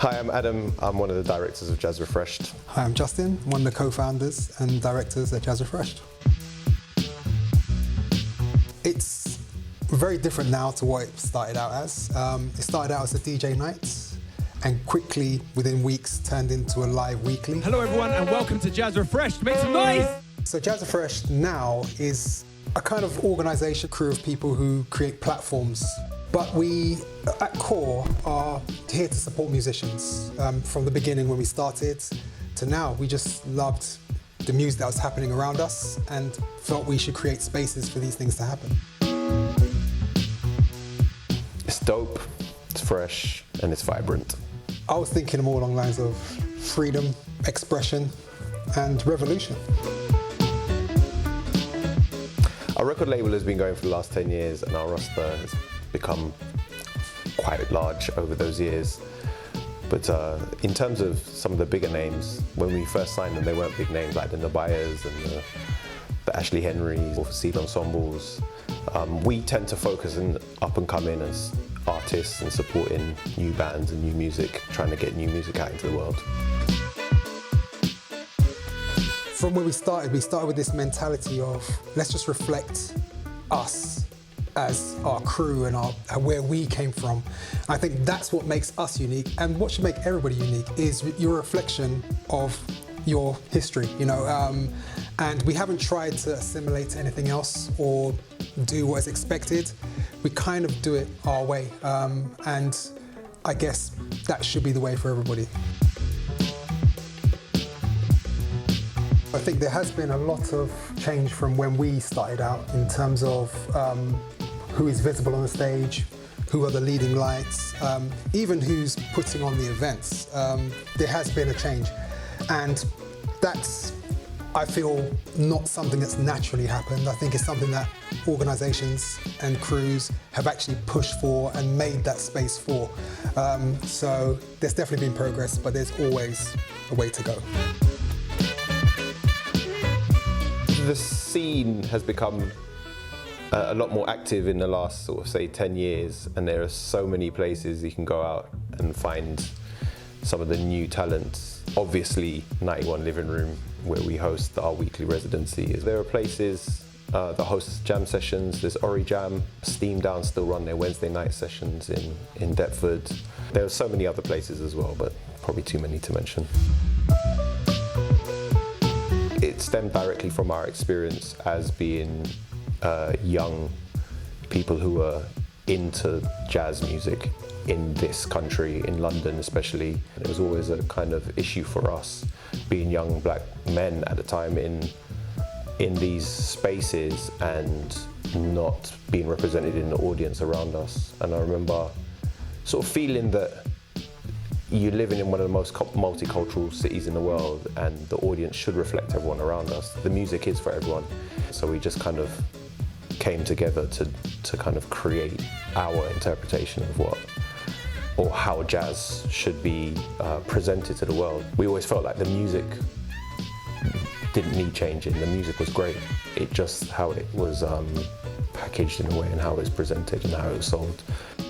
Hi, I'm Adam. I'm one of the directors of Jazz Refreshed. Hi, I'm Justin, one of the co-founders and directors at Jazz Refreshed. It's very different now to what it started out as. It started out as a DJ night and quickly, within weeks, turned into a live weekly. Hello everyone and welcome to Jazz Refreshed. Make some noise! So Jazz Refreshed now is a kind of organisation, crew of people who create platforms. But we, at core, are here to support musicians. From the beginning when we started to now, we just loved the music that was happening around us and felt we should create spaces for these things to happen. It's dope, it's fresh, and it's vibrant. I was thinking more along the lines of freedom, expression, and revolution. Our record label has been going for the last 10 years and our roster has become quite large over those years. But in terms of some of the bigger names, when we first signed them, they weren't big names like the Nabayas and the Ashley Henrys or Seed Ensembles. We tend to focus on up and coming as artists and supporting new bands and new music, trying to get new music out into the world. From where we started with this mentality of let's just reflect us as our crew and where we came from. I think that's what makes us unique, and what should make everybody unique is your reflection of your history, you know. And we haven't tried to assimilate anything else or do what is expected. We kind of do it our way, and I guess that should be the way for everybody. I think there has been a lot of change from when we started out in terms of who is visible on the stage, who are the leading lights, even who's putting on the events. There has been a change, and that's, I feel, not something that's naturally happened. I think it's something that organisations and crews have actually pushed for and made that space for. So there's definitely been progress, but there's always a way to go. The scene has become a lot more active in the last sort of say 10 years, and there are so many places you can go out and find some of the new talents. Obviously 91 Living Room, where we host our weekly residency. There are places that host jam sessions. There's Ori Jam, Steam Down still run their Wednesday night sessions in Deptford. There are so many other places as well, but probably too many to mention. It stemmed directly from our experience as being young people who were into jazz music in this country, in London especially. It was always a kind of issue for us, being young black men at the time in these spaces and not being represented in the audience around us. And I remember sort of feeling that you're living in one of the most multicultural cities in the world, and the audience should reflect everyone around us. The music is for everyone. So we just kind of came together to kind of create our interpretation of what, or how jazz should be presented to the world. We always felt like the music didn't need changing. The music was great. It just how it was packaged in a way and how it was presented and how it was sold.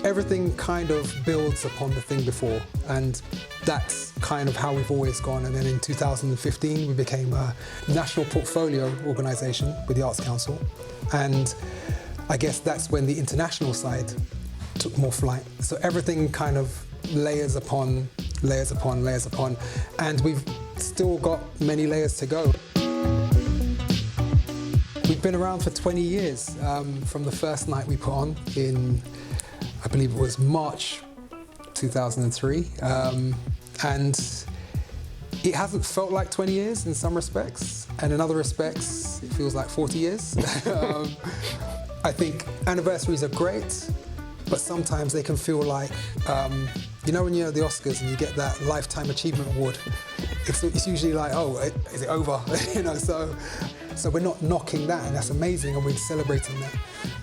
Everything kind of builds upon the thing before, and that's kind of how we've always gone. And then in 2015, we became a national portfolio organisation with the Arts Council. And I guess that's when the international side took more flight. So everything kind of layers upon layers upon layers upon, and we've still got many layers to go. We've been around for 20 years, from the first night we put on in, I believe it was March 2003, and it hasn't felt like 20 years in some respects, and in other respects it feels like 40 years. I think anniversaries are great, but sometimes they can feel like, you know when you're at the Oscars and you get that Lifetime Achievement Award, it's usually like, oh, is it over? You know, so we're not knocking that, and that's amazing, and we're celebrating that.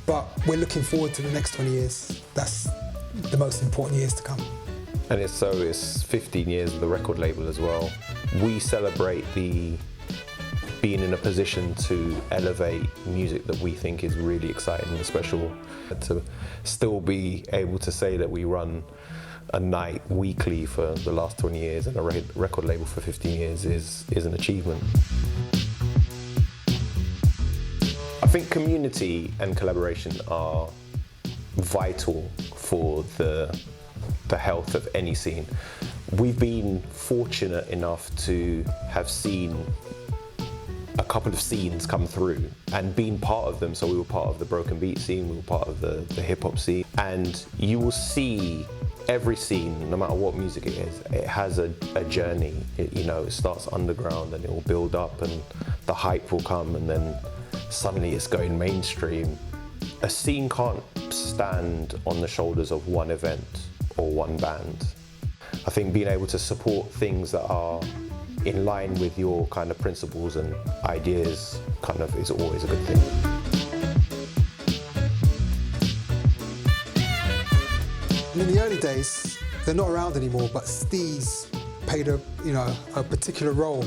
But we're looking forward to the next 20 years. That's the most important years to come. And it's 15 years of the record label as well. We celebrate being in a position to elevate music that we think is really exciting and special. To still be able to say that we run a night weekly for the last 20 years and a record label for 15 years is an achievement. I think community and collaboration are vital for the health of any scene. We've been fortunate enough to have seen a couple of scenes come through and been part of them. So we were part of the broken beat scene, we were part of the hip hop scene, and you will see every scene, no matter what music it is, it has a journey. It starts underground and it will build up and the hype will come and then suddenly it's going mainstream. A scene can't stand on the shoulders of one event or one band. I think being able to support things that are in line with your kind of principles and ideas kind of is always a good thing. In the early days, they're not around anymore, but Steez played a particular role,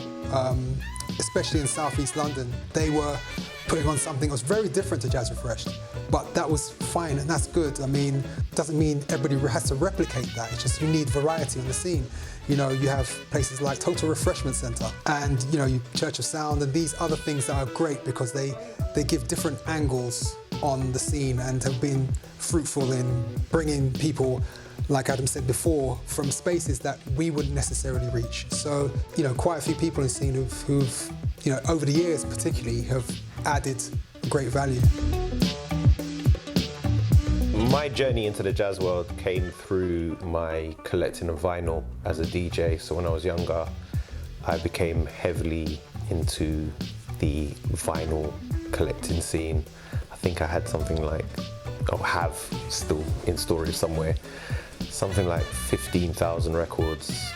especially in Southeast London. They were putting on something that was very different to Jazz Refreshed, but that was fine and that's good. I mean, doesn't mean everybody has to replicate that. It's just you need variety on the scene. You have places like Total Refreshment Centre and you Church of Sound and these other things that are great because they give different angles on the scene and have been fruitful in bringing people, like Adam said before, from spaces that we wouldn't necessarily reach. So, quite a few people in the scene who've over the years particularly, have added great value. My journey into the jazz world came through my collecting of vinyl as a DJ. So when I was younger, I became heavily into the vinyl collecting scene. I think I had something like, have still in storage somewhere, something like 15,000 records.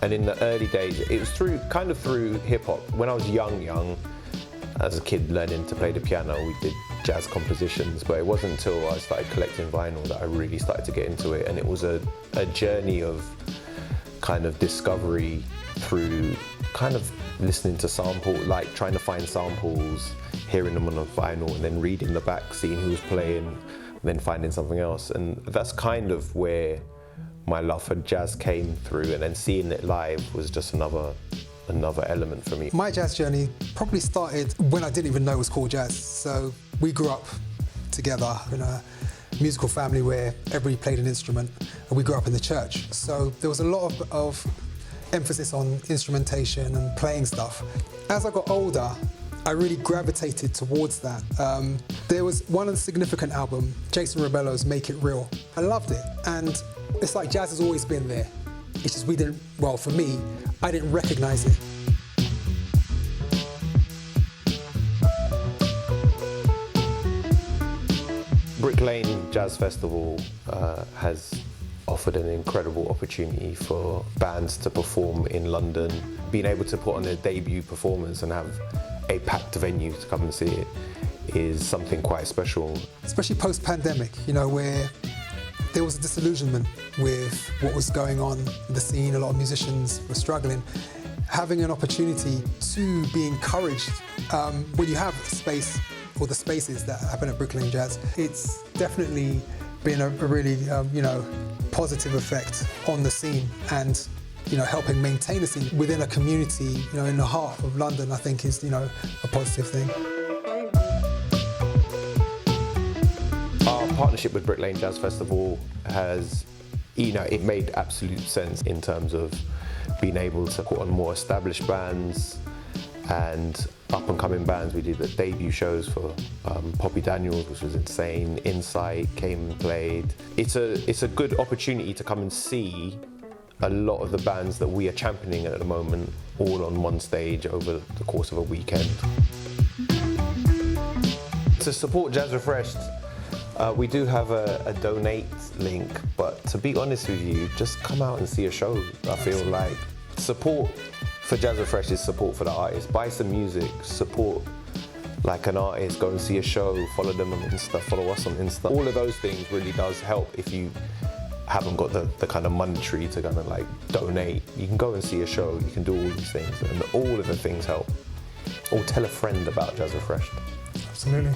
And in the early days, it was through hip hop. When I was young, as a kid learning to play the piano, we did jazz compositions, but it wasn't until I started collecting vinyl that I really started to get into it. And it was a journey of kind of discovery through kind of listening to like trying to find samples, hearing them on a vinyl, and then reading the back, seeing who was playing, and then finding something else. And that's kind of where my love for jazz came through, and then seeing it live was just another element for me. My jazz journey probably started when I didn't even know it was called jazz. So we grew up together in a musical family where everybody played an instrument, and we grew up in the church. So there was a lot of emphasis on instrumentation and playing stuff. As I got older, I really gravitated towards that. There was one significant album, Jason Rebello's Make It Real. I loved it, and it's like jazz has always been there. It's just for me, I didn't recognize it. Brick Lane Jazz Festival has offered an incredible opportunity for bands to perform in London. Being able to put on a debut performance and have a packed venue to come and see it is something quite special. Especially post-pandemic, where there was a disillusionment with what was going on in the scene. A lot of musicians were struggling. Having an opportunity to be encouraged when you have space, or the spaces that happen at Brick Lane Jazz, it's definitely been a really positive effect on the scene, and helping maintain the scene within a community in the heart of London, I think is a positive thing. Our partnership with Brick Lane Jazz Festival has, it made absolute sense in terms of being able to put on more established bands and up-and-coming bands. We did the debut shows for Poppy Daniels, which was insane. Insight came and played. It's a good opportunity to come and see a lot of the bands that we are championing at the moment, all on one stage over the course of a weekend. To support Jazz Refreshed, we do have a donate link, but to be honest with you, just come out and see a show. I feel like support for Jazz Refreshed is support for the artist. Buy some music, support like an artist, go and see a show, follow them on Insta, follow us on Insta. All of those things really does help. If you haven't got the kind of monetary to kind of like donate, you can go and see a show, you can do all these things, and all of the things help. Or tell a friend about Jazz Refreshed. Absolutely.